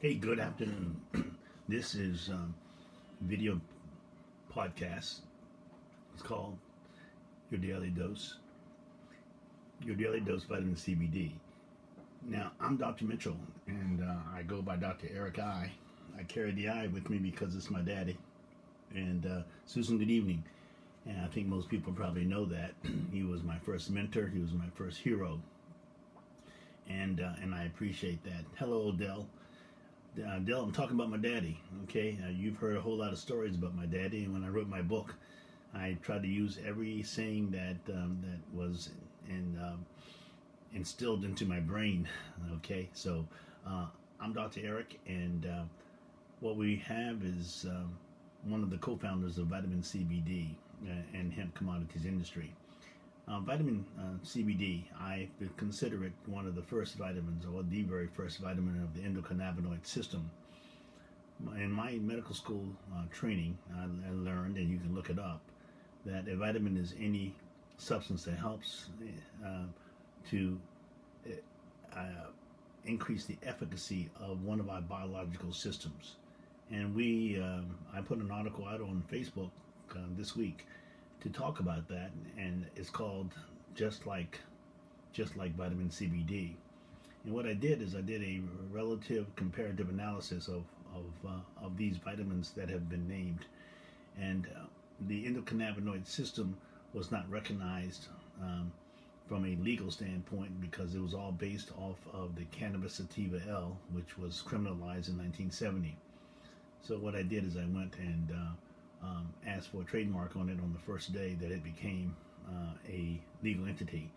Hey, good afternoon. This is video podcast. It's called Your Daily Dose. Your Daily Dose Vitamin CBD. Now, I'm Dr. Mitchell, and I go by Dr. Eric I. I carry the I with me because it's my daddy. And Susan, good evening. And I think most people probably know that. He was my first mentor. He was my first hero. And I appreciate that. Hello, Odell. Dell, I'm talking about my daddy. Okay, you've heard a whole lot of stories about my daddy, and when I wrote my book, I tried to use every saying that was instilled into my brain. Okay, so I'm Dr. Eric, and what we have is one of the co-founders of Vitamin CBD and hemp commodities industry. Vitamin CBD, I consider it one of the first vitamins, or the very first vitamin of the endocannabinoid system. In my medical school training, I learned, and you can look it up, that a vitamin is any substance that helps to uh, increase the efficacy of one of our biological systems. And I put an article out on Facebook this week to talk about that, and it's called just like vitamin CBD. And what I did is I did a relative comparative analysis of these vitamins that have been named, and the endocannabinoid system was not recognized from a legal standpoint because it was all based off of the cannabis sativa L, which was criminalized in 1970. So what I did is I went and asked for a trademark on it on the first day that it became a legal entity.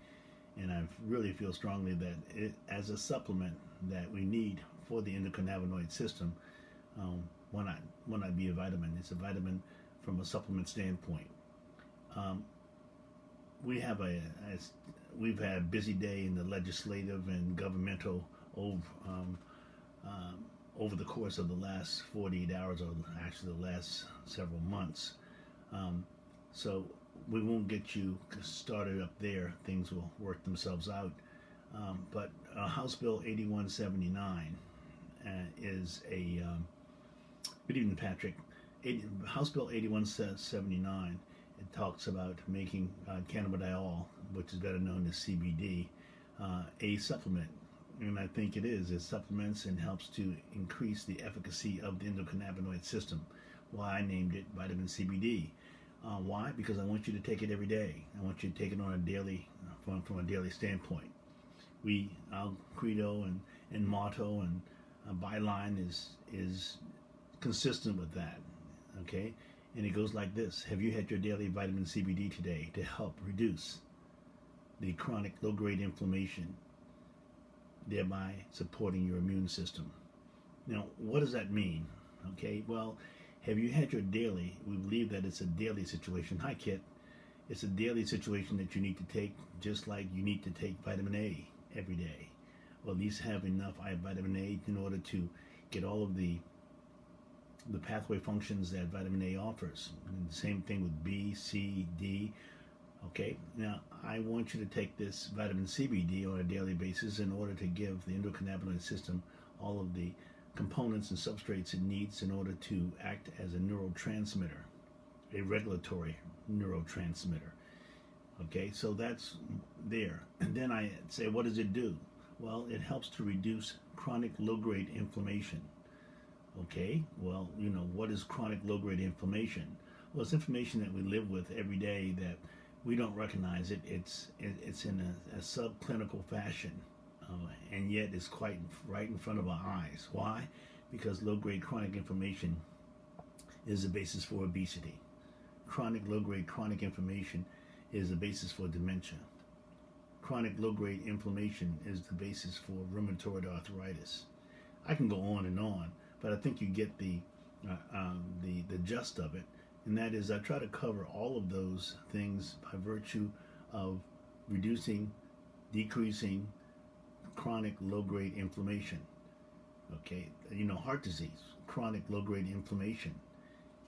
And I really feel strongly that it, as a supplement that we need for the endocannabinoid system, why not be a vitamin? It's a vitamin from a supplement standpoint. Um, we have we've had a busy day in the legislative and governmental over, um, over the course of the last 48 hours, or actually the last several months. So we won't get you started up there. Things will work themselves out. But House Bill 8179 is a good evening, Patrick. House Bill 8179. It talks about making cannabidiol, which is better known as CBD, a supplement. And I think it is. It supplements and helps to increase the efficacy of the endocannabinoid system. Why I named it vitamin CBD. Why? Because I want you to take it every day. I want you to take it on a daily, from a daily standpoint. Our credo and motto and byline is consistent with that. Okay, and it goes like this: have you had your daily vitamin CBD today to help reduce the chronic low-grade inflammation, thereby supporting your immune system? Now, what does that mean? Okay, well, have you had your daily? We believe that it's a daily situation. Hi, Kit. It's a daily situation that you need to take, just like you need to take vitamin A every day, or at least have enough vitamin A in order to get all of the pathway functions that vitamin A offers. And the same thing with B, C, D. Okay, now I want you to take this vitamin CBD on a daily basis in order to give the endocannabinoid system all of the components and substrates it needs in order to act as a neurotransmitter, a regulatory neurotransmitter. Okay, so that's there. And then I say, what does it do? Well, it helps to reduce chronic low-grade inflammation. Okay, well, what is chronic low-grade inflammation? Well, it's inflammation that we live with every day that we don't recognize it. It's in a subclinical fashion, and yet it's quite right in front of our eyes. Why? Because low-grade chronic inflammation is the basis for obesity. Low-grade chronic inflammation is the basis for dementia. Chronic low-grade inflammation is the basis for rheumatoid arthritis. I can go on, but I think you get the gist of it. And that is, I try to cover all of those things by virtue of decreasing chronic low-grade inflammation. Okay, heart disease, chronic low-grade inflammation.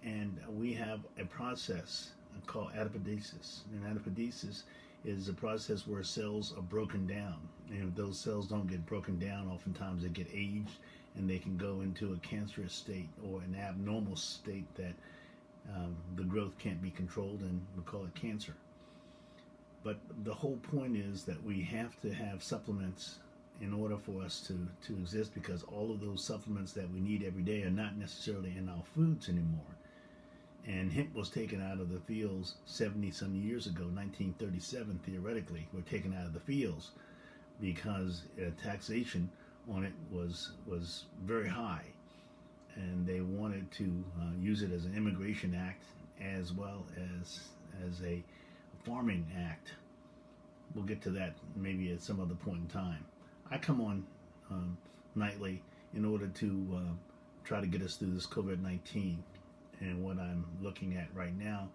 And we have a process called adipodesis. And adipodesis is a process where cells are broken down. And if those cells don't get broken down, oftentimes they get aged and they can go into a cancerous state or an abnormal state that the growth can't be controlled, and we call it cancer. But the whole point is that we have to have supplements in order for us to exist, because all of those supplements that we need every day are not necessarily in our foods anymore. And hemp was taken out of the fields 70 some years ago, 1937 theoretically, were taken out of the fields because taxation on it was very high, and they wanted to use it as an immigration act as well as a farming act. We'll get to that maybe at some other point in time. I come on nightly in order to try to get us through this COVID-19. And what I'm looking at right now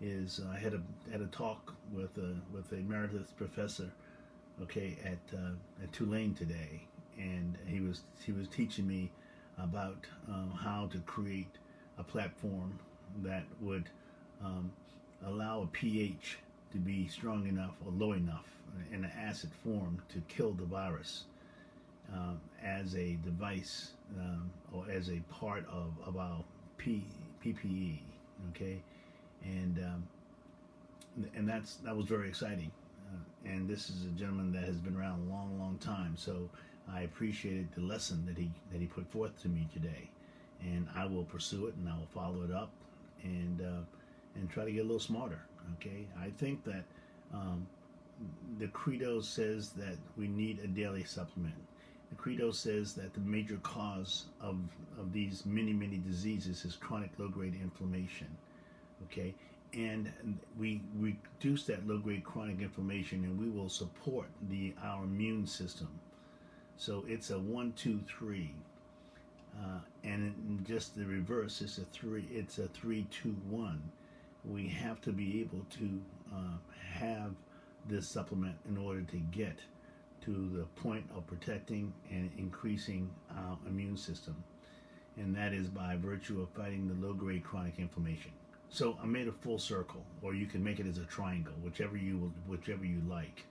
is I had a talk with a emeritus professor, okay, at Tulane today, and he was teaching me about how to create a platform that would allow a pH to be strong enough or low enough in an acid form to kill the virus as a device or as a part of our PPE, okay, and that was very exciting. And this is a gentleman that has been around a long time, so I appreciated the lesson that he put forth to me today, and I will pursue it and I will follow it up and try to get a little smarter. Okay, I think that the credo says that we need a daily supplement. The credo says that the major cause of these many diseases is chronic low-grade inflammation. Okay, and we reduce that low-grade chronic inflammation, and we will support our immune system. So it's a 1, 2, 3, and in just the reverse, it's a 3, 2, 1. We have to be able to have this supplement in order to get to the point of protecting and increasing our immune system, and that is by virtue of fighting the low-grade chronic inflammation. So I made a full circle, or you can make it as a triangle, whichever you like.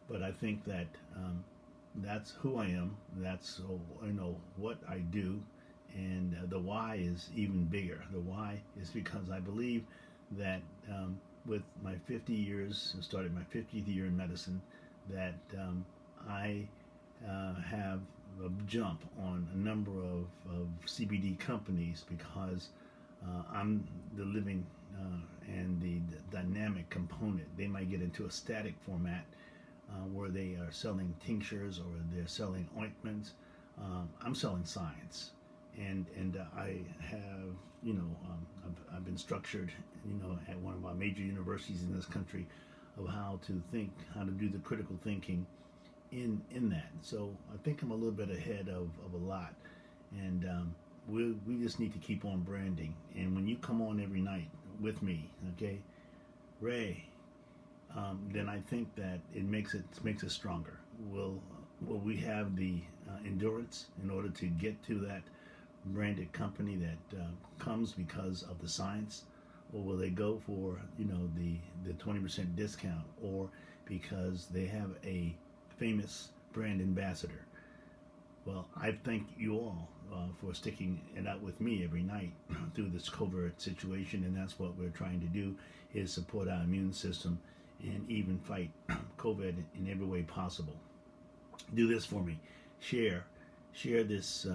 But I think that that's who I am. That's what I do, and the why is even bigger. The why is because I believe that with my 50 years, I started my 50th year in medicine, that I have a jump on a number of CBD companies because I'm the living and the dynamic component. They might get into a static format where they are selling tinctures or they're selling ointments. I'm selling science, and I have I've been structured at one of our major universities in this country of how to think, how to do the critical thinking in that. So I think I'm a little bit ahead of a lot, and we just need to keep on branding. And when you come on every night with me, okay, Ray, then I think that it makes us stronger. Will we have the endurance in order to get to that branded company that comes because of the science, or will they go for the 20% discount, or because they have a famous brand ambassador? Well, I thank you all for sticking it out with me every night through this covert situation, and that's what we're trying to do, is support our immune system and even fight COVID in every way possible. Do this for me. Share this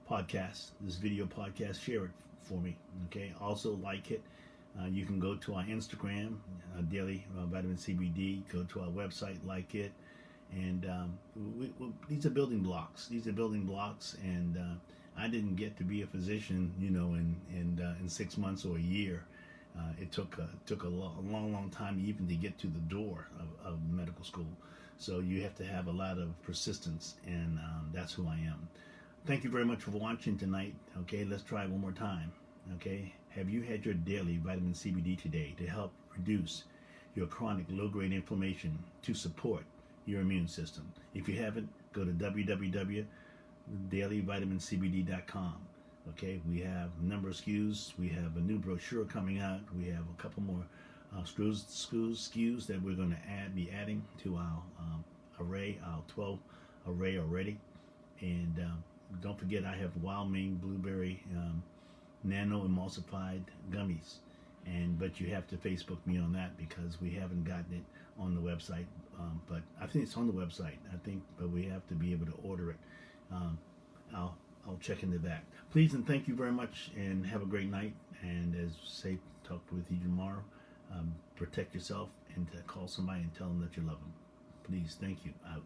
podcast, this video podcast. Share it for me. Okay. Also like it. You can go to our Instagram, Daily Vitamin CBD. Go to our website, like it, and these are building blocks. And I didn't get to be a physician, in 6 months or a year. It took a long time even to get to the door of medical school. So you have to have a lot of persistence, and that's who I am. Thank you very much for watching tonight. Okay, let's try it one more time. Okay, have you had your daily vitamin CBD today to help reduce your chronic low-grade inflammation to support your immune system? If you haven't, go to www.dailyvitamincbd.com. Okay, we have a number of SKUs. We have a new brochure coming out. We have a couple more SKUs that we're going to be adding to our array, our 12 array already. And don't forget, I have wild Maine blueberry nano emulsified gummies. But you have to Facebook me on that because we haven't gotten it on the website. But I think it's on the website. But we have to be able to order it. Um, I'll check into that. Please and thank you very much, and have a great night. And as say, talk with you tomorrow. Protect yourself, and call somebody and tell them that you love them. Please, thank you. Out.